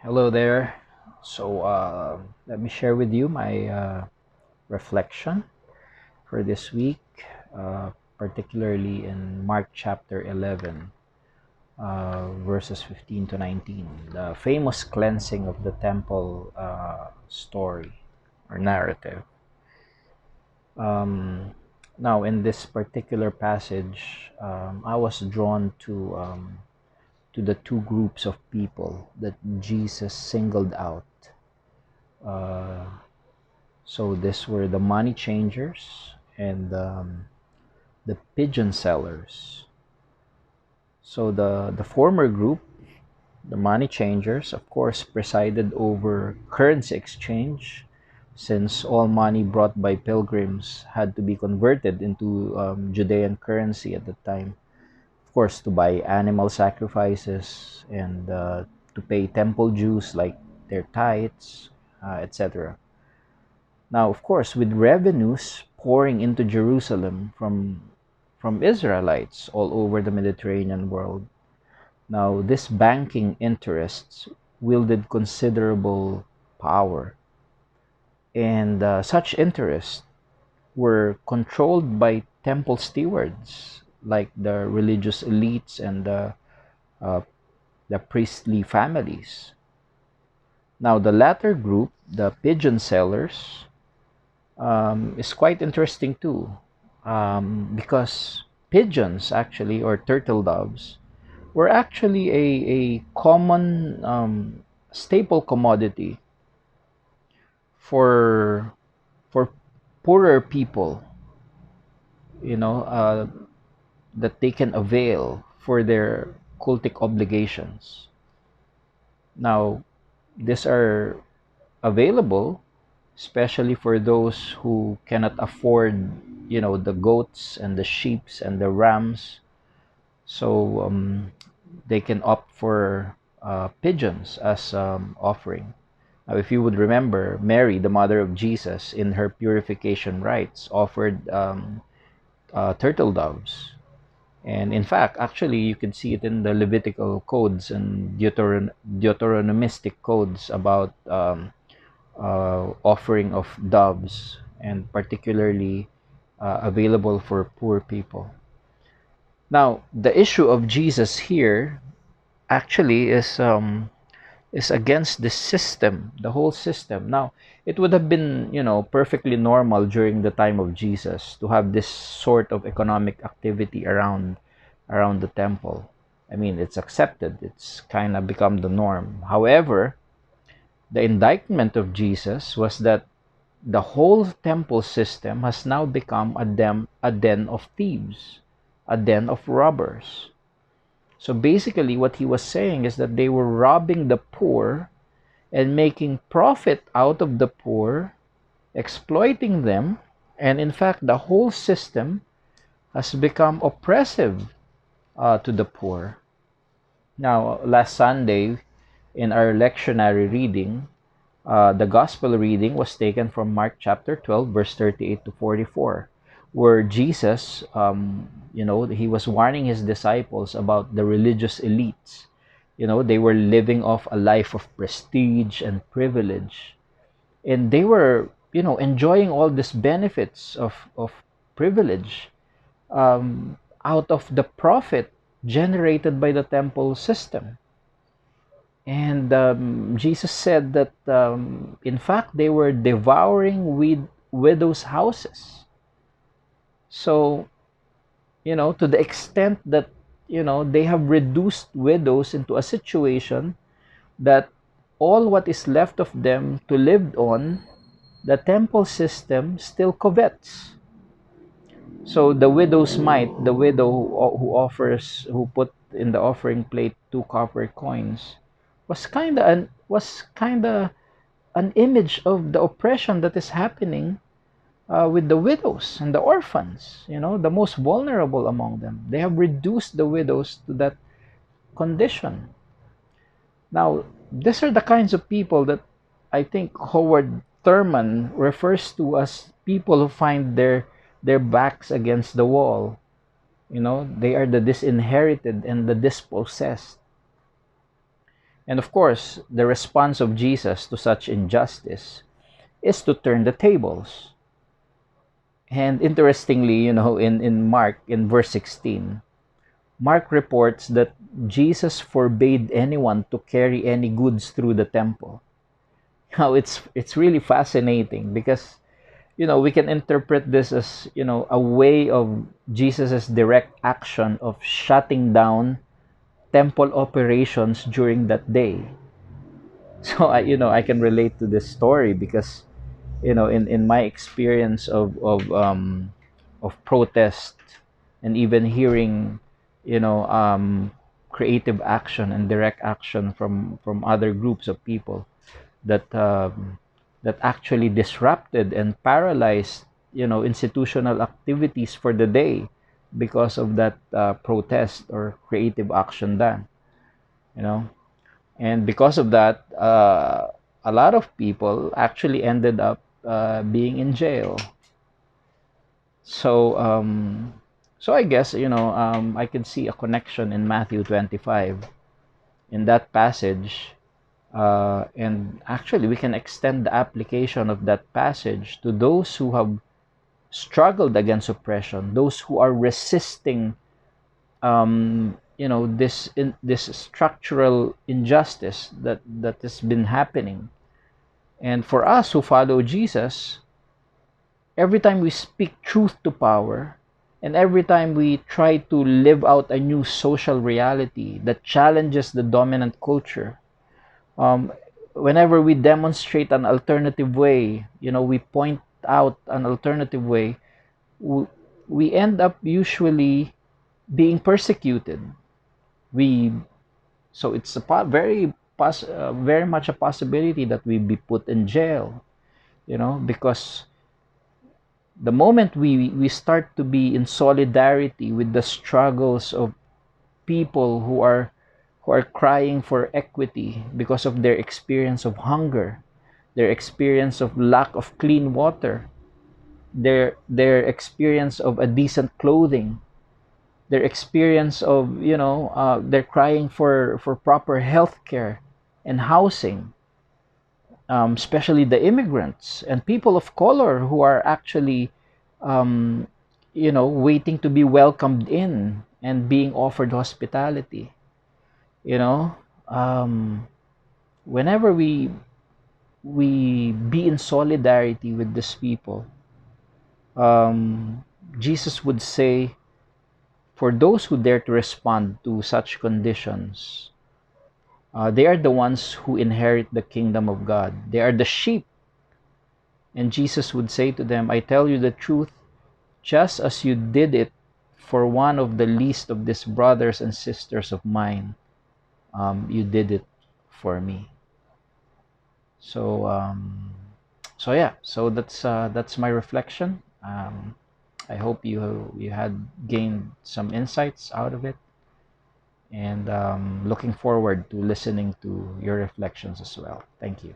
Hello there. Let me share with you my reflection for this week, particularly in Mark chapter 11, verses 15 to 19, the famous cleansing of the temple story or narrative. Um, Now, in this particular passage, I was drawn to the two groups of people that Jesus singled out. Uh, So these were the money changers and the pigeon sellers. So the former group, the money changers, of course, presided over currency exchange, since all money brought by pilgrims had to be converted into Judean currency at the time. Of course, to buy animal sacrifices and to pay temple dues like their tithes, etc. Now, of course, with revenues pouring into Jerusalem from Israelites all over the Mediterranean world, now this banking interests wielded considerable power, and such interests were controlled by temple stewards like the religious elites and uh, the priestly families. Now, the latter group, the pigeon sellers, is quite interesting too, because pigeons actually, or turtle doves, were actually a common staple commodity for for poorer people, you know, that they can avail for their cultic obligations. Now, these are available especially for those who cannot afford, the goats and the sheeps and the rams. So they can opt for pigeons as offering. Now, if you would remember, Mary, the mother of Jesus, in her purification rites, offered turtle doves. And in fact, actually, you can see it in the Levitical codes and Deuteronomistic codes about offering of doves, and particularly available for poor people. Now, the issue of Jesus here actually is against the system, the whole system. Now, it would have been, perfectly normal during the time of Jesus to have this sort of economic activity around the temple. I mean, it's accepted. It's kind of become the norm. However, the indictment of Jesus was that the whole temple system has now become a den of thieves, a den of robbers. So basically, what he was saying is that they were robbing the poor and making profit out of the poor, exploiting them, and in fact, the whole system has become oppressive to the poor. Now, last Sunday, in our lectionary reading, the gospel reading was taken from Mark chapter 12, verse 38 to 44, where Jesus, he was warning his disciples about the religious elites. They were living off a life of prestige and privilege. And they were, enjoying all these benefits of privilege out of the profit generated by the temple system. And Jesus said that, in fact, they were devouring with widows' houses. So, to the extent that, they have reduced widows into a situation that all what is left of them to live on, the temple system still covets. So the widow's mite, the widow who put in the offering plate two copper coins, was kind of an image of the oppression that is happening with the widows and the orphans, the most vulnerable among them. They have reduced the widows to that condition. Now, these are the kinds of people that I think Howard Thurman refers to as people who find their backs against the wall. They are the disinherited and the dispossessed. And of course, the response of Jesus to such injustice is to turn the tables. And interestingly, in Mark, in verse 16, Mark reports that Jesus forbade anyone to carry any goods through the temple. Now, it's really fascinating because, we can interpret this as, a way of Jesus's direct action of shutting down temple operations during that day. So I can relate to this story because, in my experience of protest, and even hearing, creative action and direct action from other groups of people that that actually disrupted and paralyzed, institutional activities for the day because of that protest or creative action done. You know, and because of that, a lot of people actually ended up being in jail. So, I guess, I can see a connection in Matthew 25 in that passage. And actually, we can extend the application of that passage to those who have struggled against oppression, those who are resisting, this structural injustice that has been happening. And for us who follow Jesus, every time we speak truth to power, and every time we try to live out a new social reality that challenges the dominant culture, um, whenever we demonstrate an alternative way, we point out an alternative way, w- we end up usually being persecuted. We So it's very much a possibility that we be put in jail, because the moment we start to be in solidarity with the struggles of people who are crying for equity because of their experience of hunger, their experience of lack of clean water, their experience of a decent clothing, their experience of, they're crying for proper health care and housing, especially the immigrants and people of color who are actually, um, waiting to be welcomed in and being offered hospitality. You know, um, whenever we be in solidarity with these people, um, Jesus would say, for those who dare to respond to such conditions, they are the ones who inherit the kingdom of God. They are the sheep. And Jesus would say to them, I tell you the truth, just as you did it for one of the least of these brothers and sisters of mine, you did it for me. So, yeah. So that's my reflection. I hope you had gained some insights out of it, and looking forward to listening to your reflections as well. Thank you.